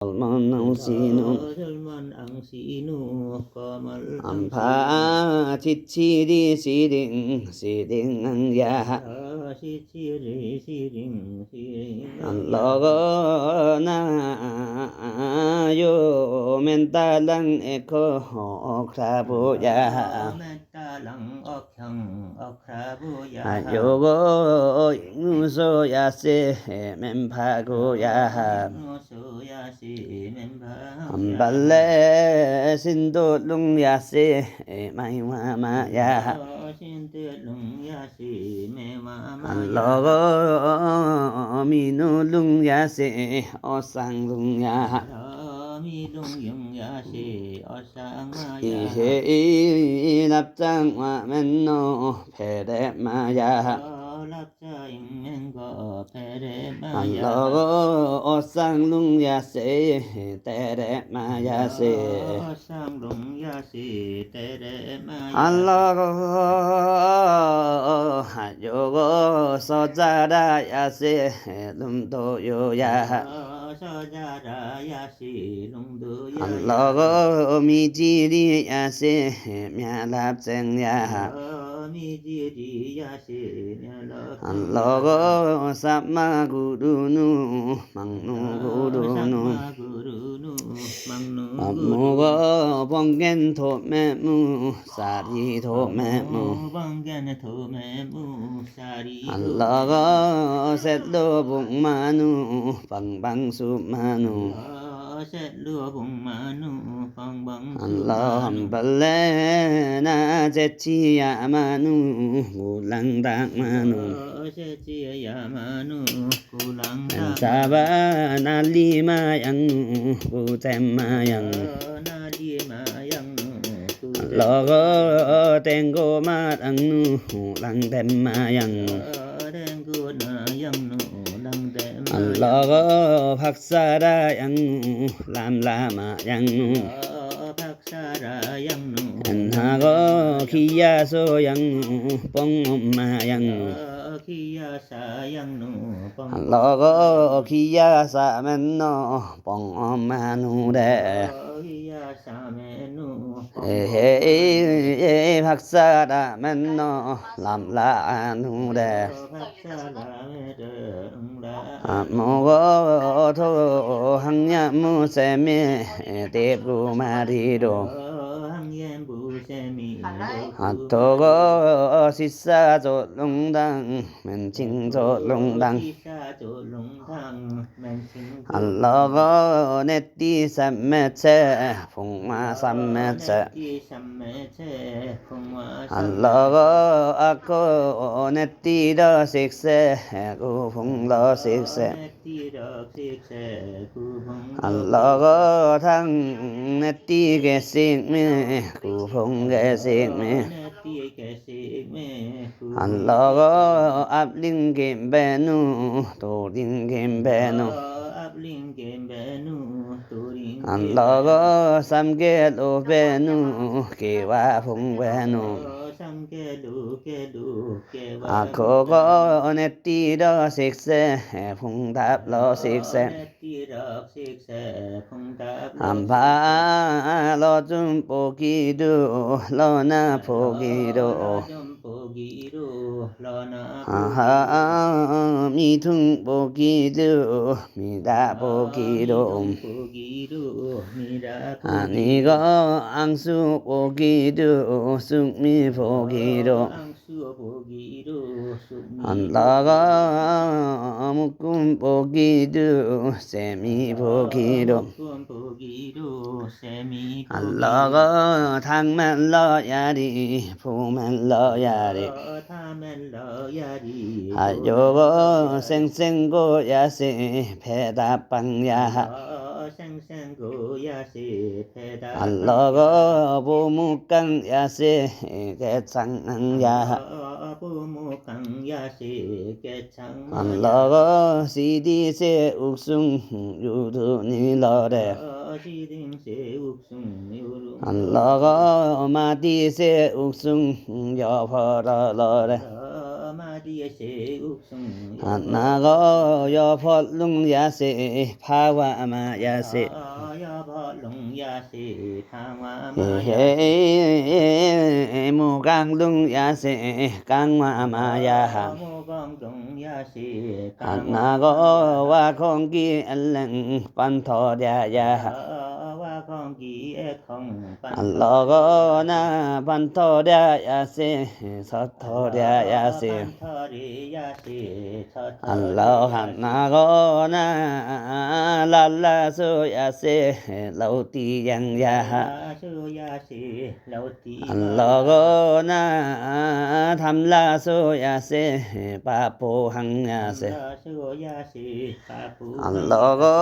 젊은 앙시누 암파 지치리 시링 시링야 시치리 시링 안러거나요 멘탈랑 에코 크라보야 멘탈랑 억형 억크라보야 요거 잉무소야세 멘파고야 발레 신도 룽야시 마이마마야 알러거 미누 룽야시 어상룽야 이해 납장와 맨노 페레마야 알러거 어상룽야시 테레마야시 알러거 요거 서자라야시 룸도요야 알러거 미지리야시 мя랍쟁야 알러거 삽마구루누 막누구루누 무거 번겐 도매무 사리 도매무 알러거 셋로 북마누 방방수마누 알러 한발레나 제치야마누 굴랑당마누 사바날리마양 구템마양 알러거 땡고마랑누 랑템마양 알러거 박사라양 람라마양 안하거 기야소양 뽕엄마양 알러거 기야사멘노 뽕엄마누레 에헤이 박사라멘노 람라누레 아무거도 항야무세미 대부마리로 아토거 시사조롱당 맨칭조롱당 알러거 네띠 삼매체 풍마삼매체 알러거 아코 네띠더 식세 구풍더 식세 알러거 당 네띠 개식미 구풍 개식미 알러거 앞린 김배누 도린 김배누 알러거 삼계로 배누 기와 풍배누 아코거 네띠더 식세 풍답러 식세 암파러 좀 보기도 러나 보기도 아하 미퉁 보기도 미다 보기도 아니거 앙수 보기도 쑥미 보기도 안라가 묶음 보기도 세미 보기도 안라가 당멜러야리 부멜러야리 아요거 생생고야시 배다빵야 알러거 보무깡야시 개창야 알러거 시디세 욱숭 유두니러레 알러거 마디세 욱숭 여퍼러러레 ma di se uk sung na go yo phot lung ya se pha wa ma ya se ya ba lung ya se tha ma ma ya he mu gang lung ya se kang ma ya ha mo gong lung ya se kang na go wa khong ki lăng pan tho ya ya ha wa con ki e không lo go na pan tho ya se sát tho ya se pan tho ri ya se tho lo han na go na la su ya se lâu ti yang ya ha su ya se lâu ti lo go na tham la su ya se pa po hang ya se su ya se pa pu lo go